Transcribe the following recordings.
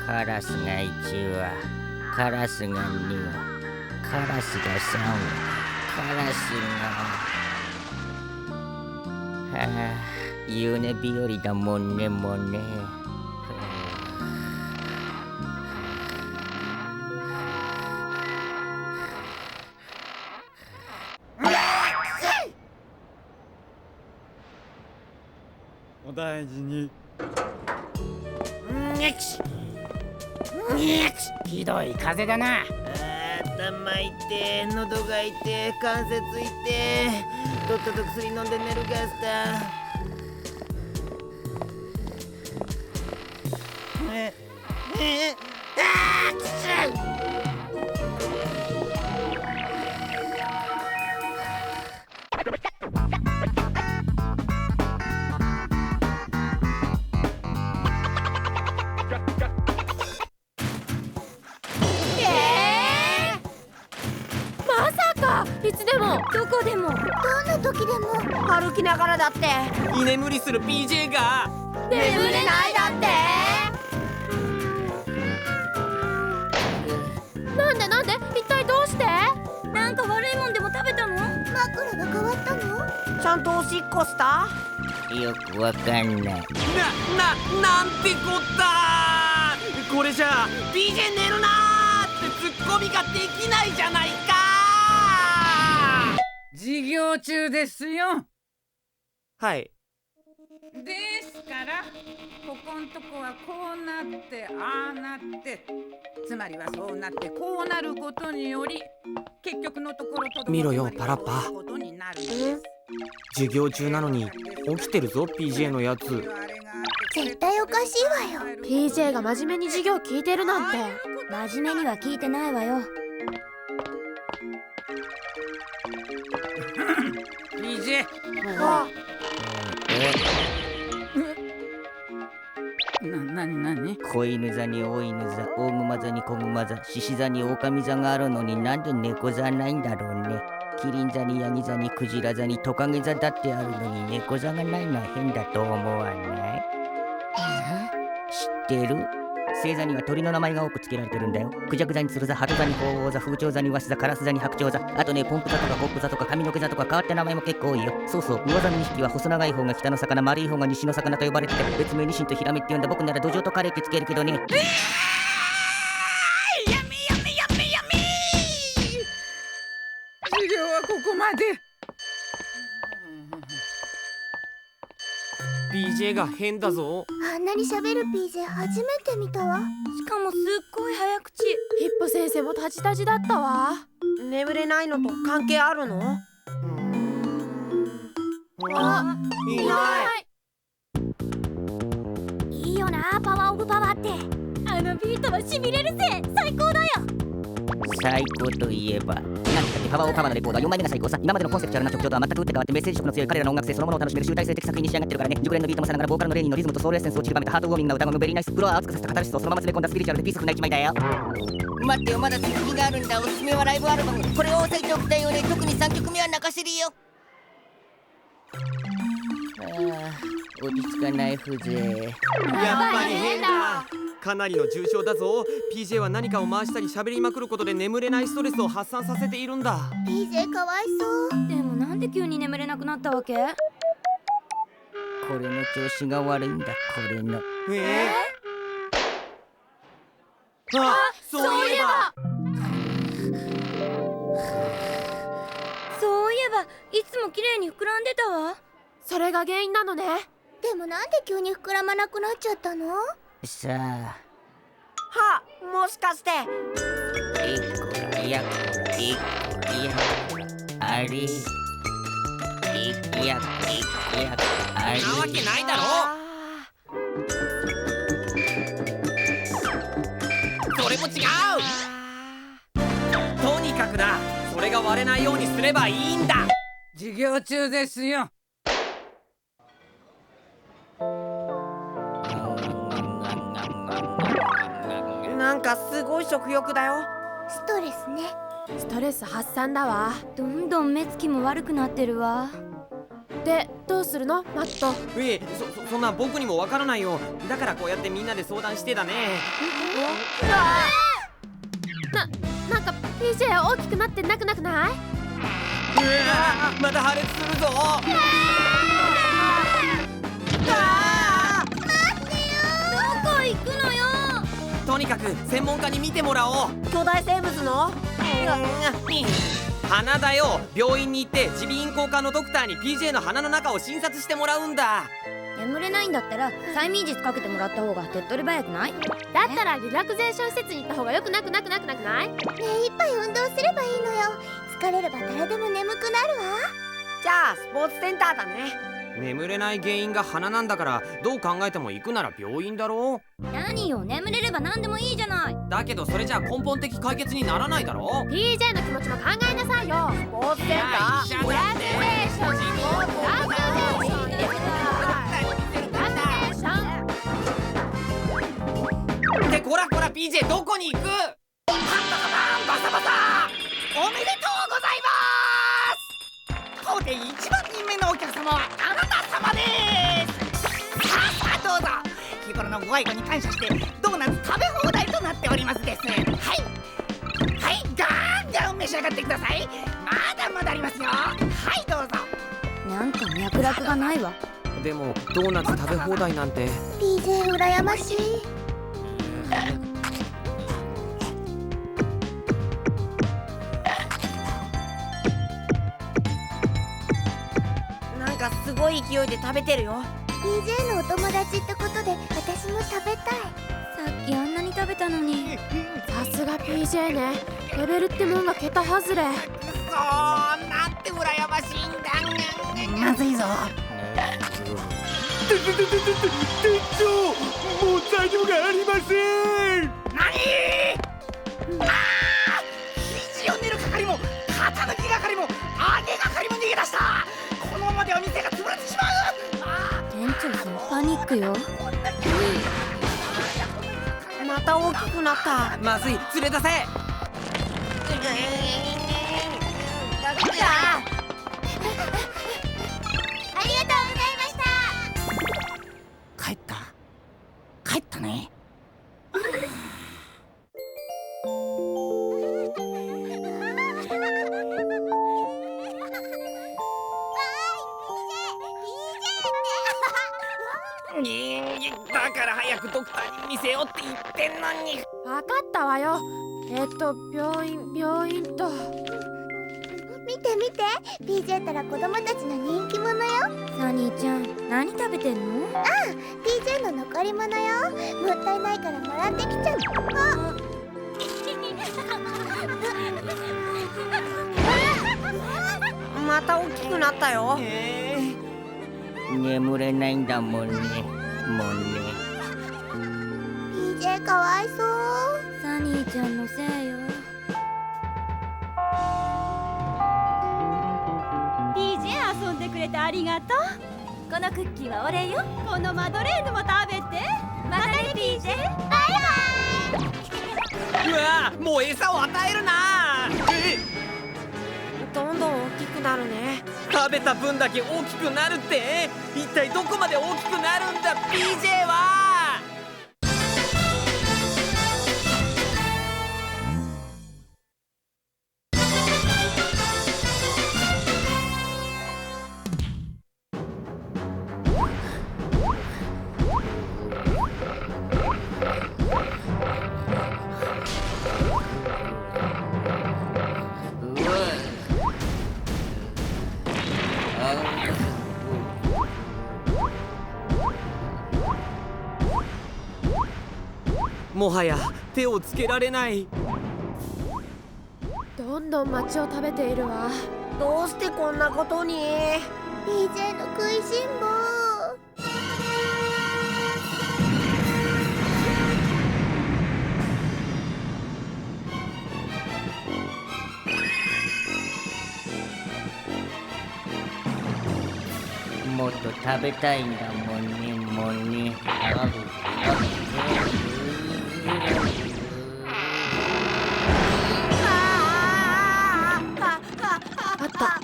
カラスが1羽、カラスが2羽、カラスが3羽、カラスが夢日和だもんねもんね。お大事に。ひどい風邪だな。頭痛て、喉が痛て、関節痛て、とっとと薬飲んで寝るがスタ。いつでもどこでもどんな時でも歩きながらだって。居眠りする PJ が眠れないだって。なんで一体どうして。なんか悪いもんでも食べたの。枕が変わったの。ちゃんとおしっこした。よくわかんない。なんてこったこれじゃあ PJ 寝るなーってツッコミができないじゃないか。授業中ですよ。はい。ですからここんとこはこうなってああなって、つまりはそうなってこうなることにより結局のところ見ろよパラッパ。授業中なのに起きてるぞ PJ のやつ。絶対おかしいわよ。 PJ が真面目に授業聞いてるなんて。真面目には聞いてないわよ。PJ。何子犬座に大犬座、大熊座に小熊座、獅子座に狼座があるのになんで猫座ないんだろうね。キリン座にヤギ座にクジラ座にトカゲ座だってあるのに猫座がないのは変だと思わない？知ってる？星座には鳥の名前が多く付けられてるんだよ。クジャク座に鶴座、鳩座に鳳凰座、風蝶座にワシ座、カラス座に白鳥座、あとねポンプ座とかコップ座とか髪の毛座とか変わった名前も結構多いよ。そうそう、魚座の2匹は細長い方が北の魚、丸い方が西の魚と呼ばれてて、別名ニシンとヒラメって言うんだ。僕ならドジョウとカレイってつけるけどね。授業はここまで。PJ が変だぞ。あんなに喋る PJ 初めて見たわ。しかもすっごい早口。ヒップ先生もタジタジだったわ。眠れないのと関係あるの？あ、いない。いいよな、パワーオブパワーって。あのビートはしびれるぜ。最高だよ。最高といえば、なんたってパワーオーパワーのレコードは4枚目が最高さ。今までのコンセプチュアルな曲調とは全く打って変わってメッセージ色の強い彼らの音楽性そのものを楽しめる集大成的作品に仕上がってるからね。熟練のビートもさながらボーカルのレーニーのリズムとソウルエッセンスを散りばめたハートウォーミングな歌声もベリーナイス。フロアを熱くさせたカタルシスをそのまま連れ込んだスピリチュアルでピースフルな一枚だよ。待ってよ、まだ続きがあるんだ。おすすめはライブアルバム。これを押さえておきたいよね。特に3曲目は泣かせるよ。落ち着かない風情。やっぱり変だ。かなりの重症だぞ。 PJ は何かを回したり喋りまくることで眠れないストレスを発散させているんだ。 PJ かわいそう。でもなんで急に眠れなくなったわけ？これの調子が悪いんだ。これのあ、そういえばそういえばいつも綺麗に膨らんでたわ。それが原因なのね。でもなんで急に膨らまなくなっちゃったの？さあ、は、もしかしていやあれいやあれなわけないだろ。それも違う。とにかくだ、それが割れないようにすればいいんだ。授業中ですよ。なんかすごい食欲だよ。ストレスね。ストレス発散だわ。どんどん目つきも悪くなってるわ。で、どうするのマット？そんな僕にもわからないよ。だからこうやってみんなで相談してだね。なんか PJ 大きくなってなくない？また破裂するぞ。どこ行くのよ。とにかく専門家に見てもらおう。巨大生物の鼻だよ。病院に行って耳鼻咽喉科のドクターに PJ の鼻の中を診察してもらうんだ。眠れないんだったら催眠術かけてもらった方が手っ取り早くない？だったらリラクゼーション施設に行った方がよくなくない？目いっぱい運動すればいいのよ。疲れれば誰でも眠くなるわ。じゃあスポーツセンターだね。眠れない原因が鼻なんだから、どう考えても行くなら病院だろう。何よ、眠れれば何でもいいじゃない。だけどそれじゃ根本的解決にならないだろ。 PJ の気持ちも考えなさいよ。スポーツセンター。医者だって。こら PJ どこに行く？パンバサバサ。おめでとうございます。当店1万人目のお客様はあなた様です。さあどうぞ。日頃のご愛顧に感謝してドーナツ食べ放題となっておりますです。はいガンガン召し上がってください。まだまだありますよ。はいどうぞ。なんか脈絡がないわ。でもドーナツ食べ放題なんて。 PJ 羨ましい。なんかすごい勢いで食べてるよ。 PJ のお友達ってことで私も食べたい。さっきあんなに食べたのに。さすが PJ ね。レベルってもんが桁外れ。そうなんて羨ましいんだ。まずいぞ。店長、もう材料がありません。何？肘を練る係も型抜き係も揚げ係も逃げ出した。このままでは店が潰れてしまう。店長さんパニックよ。また大きくなった。まずい、連れ出せ。ありがとうございました。帰ったね。だから早くドクターに見せようって言ってんのに。わかったわよ。病院と。見て PJ ったら子供たちの人気者よ。サニーちゃん、何食べてんの？PJ の残り物よ。もったいないからもらってきちゃう。また大きくなったよ。眠れないんだもんね。PJ かわいそう。サニーちゃんのせいよ。りがとう。このクッキーはお礼よ。このマドレーヌも食べて。またね、ピーチェ。うわもう餌を与えるな。どんどん大きくなるね。食べた分だけ大きくなるって。一体どこまで大きくなるんだ PJ は。もはや手をつけられない。どんどん街を食べているわ。どうしてこんなことに。 PJ の食いしん坊。もっと食べたいんだもんね、もんね。あった。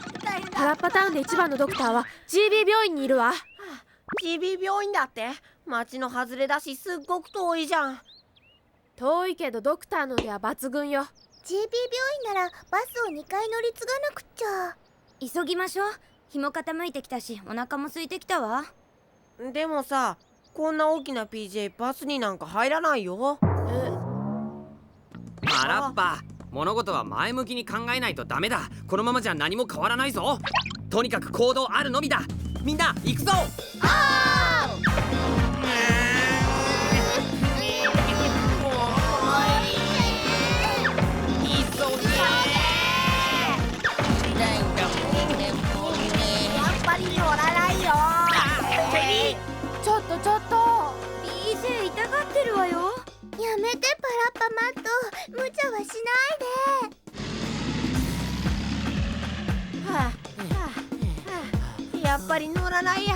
パラッパタウンで一番のドクターは GB 病院にいるわ。 GB 病院だって。町の外れだしすっごく遠いじゃん。遠いけどドクターの腕は抜群よ。 GB 病院ならバスを2回乗り継がなくっちゃ。急ぎましょう。日も傾いてきたし、お腹も空いてきたわ。でもさ、こんな大きな PJ バスになんか入らないよ。パラッパ、物事は前向きに考えないとダメだ。このままじゃ何も変わらないぞ。とにかく行動あるのみだ。みんな行くぞ。ちょっと PJ 痛がってるわよ。やめてパラッパマット、無茶はしないで。やっぱり乗らないや。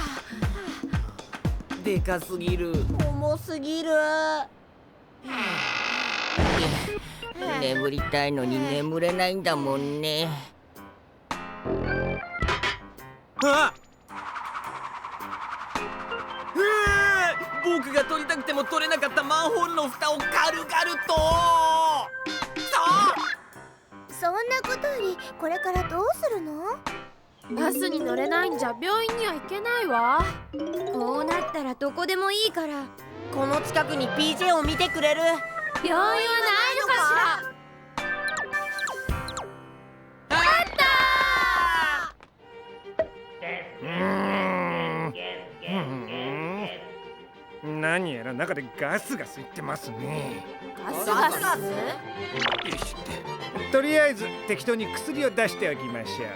でかすぎる。重すぎる。眠りたいのに眠れないんだもんね。あっ、僕が取りたくても取れなかったマンホールの蓋を軽々と。そんなことよりこれからどうするの？バスに乗れないんじゃ病院には行けないわ。こうなったらどこでもいいから。この近くに PJ を見てくれる病院はないのかしら。何やら中でガスが吸ってますね。ガスよしって。とりあえず適当に薬を出しておきましょう。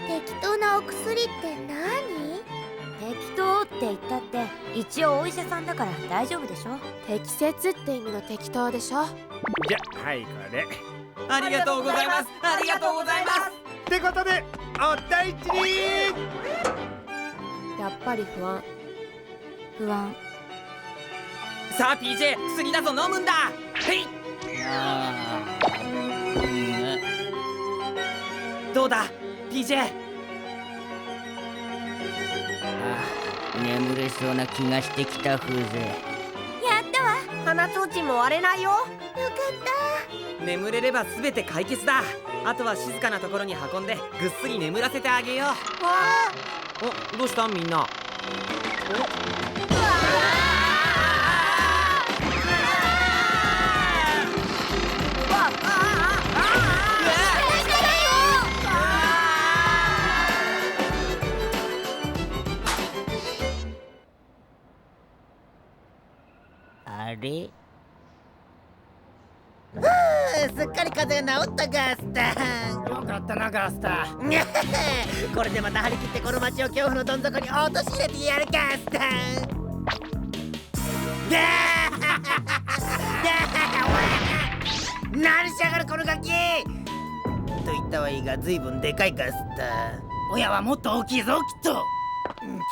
適当なお薬って何？適当って言ったって一応お医者さんだから大丈夫でしょ。適切って意味の適当でしょ。じゃはいこれ。ありがとうございます。ありがとうございます。ってことでお大事に。やっぱり不安。さあ PJ、 薬だぞ、飲むんだ。へい。どうだ PJ。 眠れそうな気がしてきた風情。やったわ。鼻ちょうちんも割れないよ。よかった。眠れれば全て解決だ。あとは静かなところに運んでぐっすり眠らせてあげよう。お、どうしたみんな。あれ？すっかり風邪が治ったガスタン。よかったなガスタン。これでまた張り切ってこの街を恐怖のどん底に落とし入れてやるガスタン。何しやがるこのガキと言ったはいいが随分でかいガスタン。親はもっと大きいぞきっと。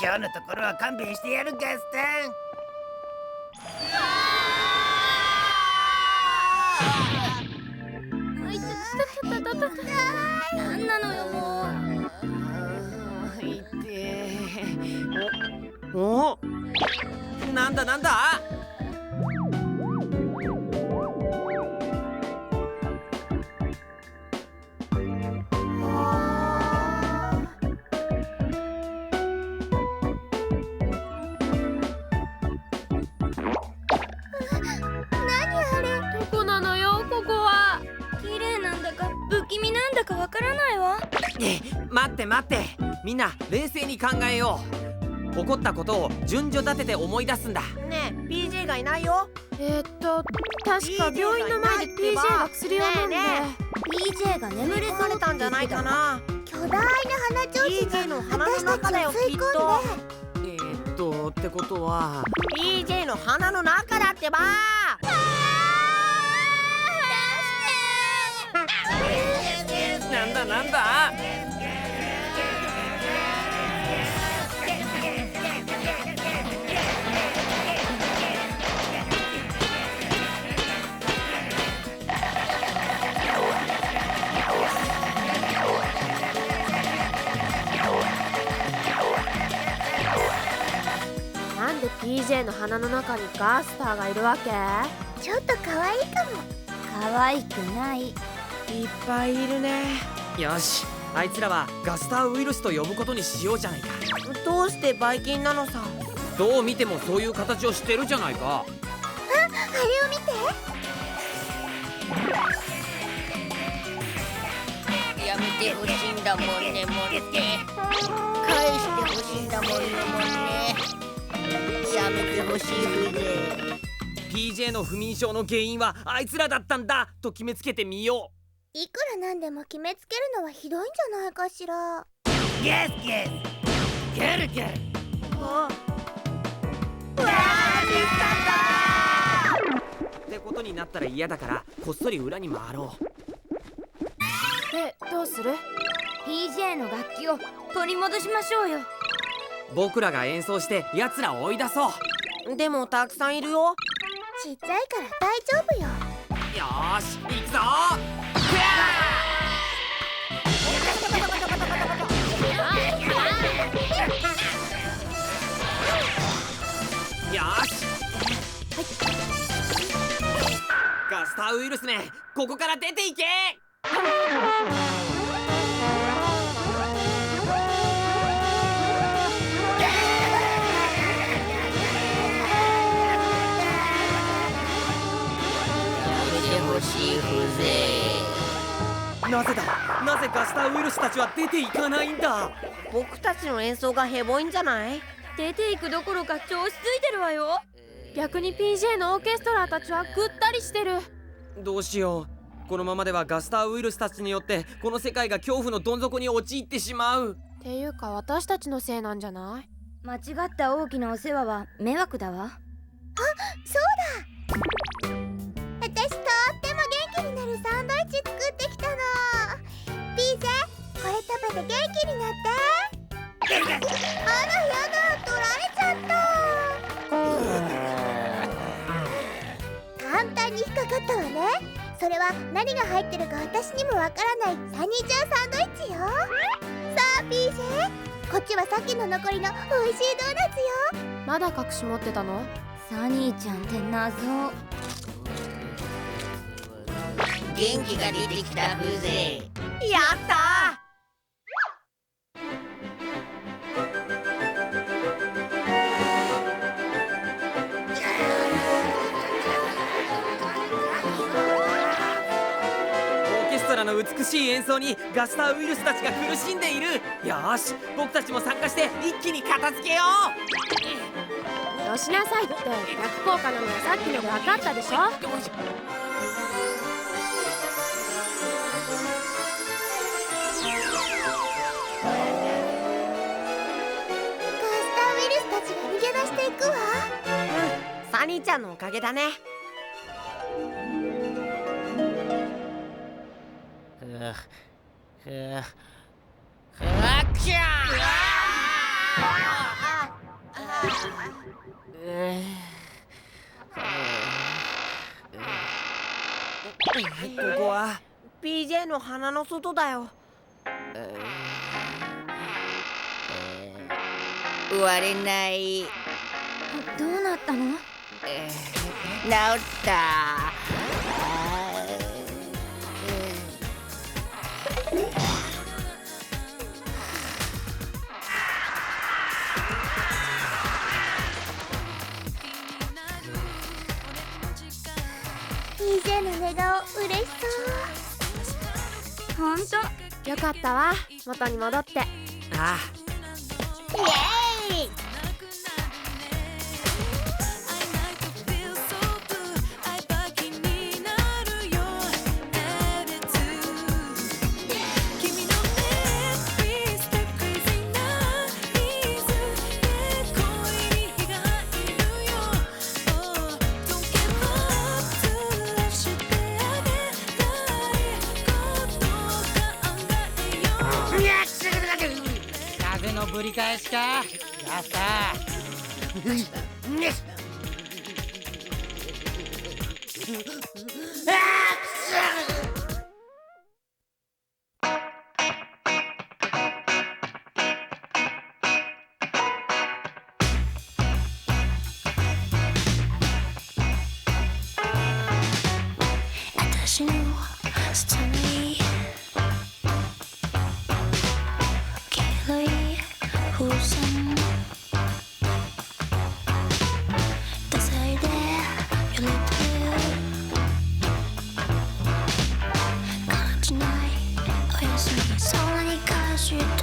今日のところは勘弁してやるガスタン。なんなのよもう。お、なんだなんだ。どこなのよここは。綺麗なんだか不気味なんだかわからないわ。待って待って、みんな冷静に考えよう。起こったことを順序立てて思い出すんだ。ねえ PJ がいないよ。確か病院の前で PJ が薬を飲んで、PJ が眠れそうれたんじゃないかな。巨大な鼻ちょうち PJ の鼻の中だよきっと。ってことは PJ の鼻の中だってば。なんだなんだ。なんで PJ の鼻の中にガスターがいるわけ？ちょっと可愛いかも。可愛くない。いっぱいいるね。よし、あいつらはガスターウイルスと呼ぶことにしようじゃないか。どうしてばい菌なのさ。どう見てもそういう形をしてるじゃないか。あれを見て。やめてほしいんだもんねもんね。返してほしいんだもんねもんね。やめてほしい風で。PJ の不眠症の原因はあいつらだったんだと決めつけてみよう。いくらなんでも決めつけるのはひどいんじゃないかしら。ゲスゲスゲルゲル。ってことになったら嫌だからこっそり裏に回ろう。でどうする？ PJ の楽器を取り戻しましょうよ。僕らが演奏して奴らを追い出そう。でもたくさんいるよ。ちっちゃいから大丈夫よ。よーし行くぞよし、ガスターウイルスめ、ここから出ていけ。なぜだ、なぜガスターウイルスたちは出ていかないんだ。僕たちの演奏がヘボいんじゃない？出ていくどころか調子ついてるわよ。逆に PJ のオーケストラたちはぐったりしてる。どうしよう、このままではガスターウイルスたちによってこの世界が恐怖のどん底に陥ってしまう。っていうか私たちのせいなんじゃない？間違った大きなお世話は迷惑だわ。あ、そうだ。私とっても元気になるサンドイッチ作ってきたの。PJ、これ食べて元気になって。あらやだ、取られちゃった。簡単に引っかかったわね。それは何が入ってるか私にもわからないサニーちゃんサンドイッチよ。さあ PJ、こっちはさっきの残りの美味しいドーナツよ。まだ隠し持ってたの？サニーちゃんって謎。元気が出てきた風情。やったオーケストラの美しい演奏にガスターウイルスたちが苦しんでいる。よーし、僕たちも参加して一気に片付けよう。よしなさいって逆効果なのはさっきので分かったでしょ。サニーちゃんのおかげだね。ふわっくしゃここは PJ の鼻の外だよ。割れない。どうなったの？治った。PJ の寝顔嬉しそう。ほんとよかったわ、元に戻って。ああ、イエーイ。風のぶり返しか。やった私のストーリー黄色い風船ダサいで揺れてる感じないおやすみ空にかした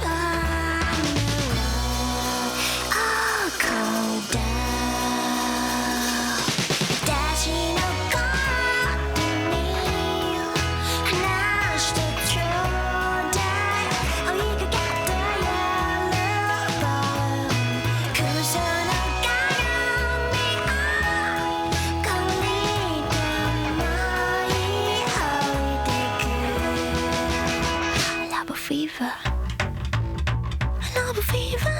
Love fever,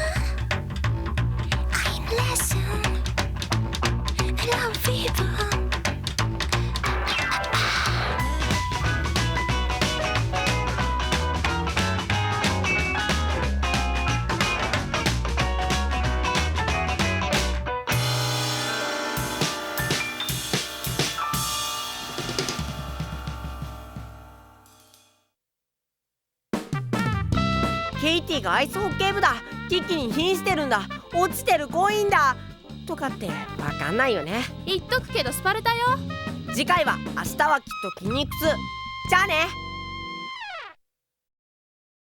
I'm lesson. Love fever.ケイティがアイスホッケー部だ。危機に瀕してるんだ。落ちてるコインだとかってわかんないよね。言っとくけどスパルタよ。次回は明日はきっと筋肉痛。じゃあね。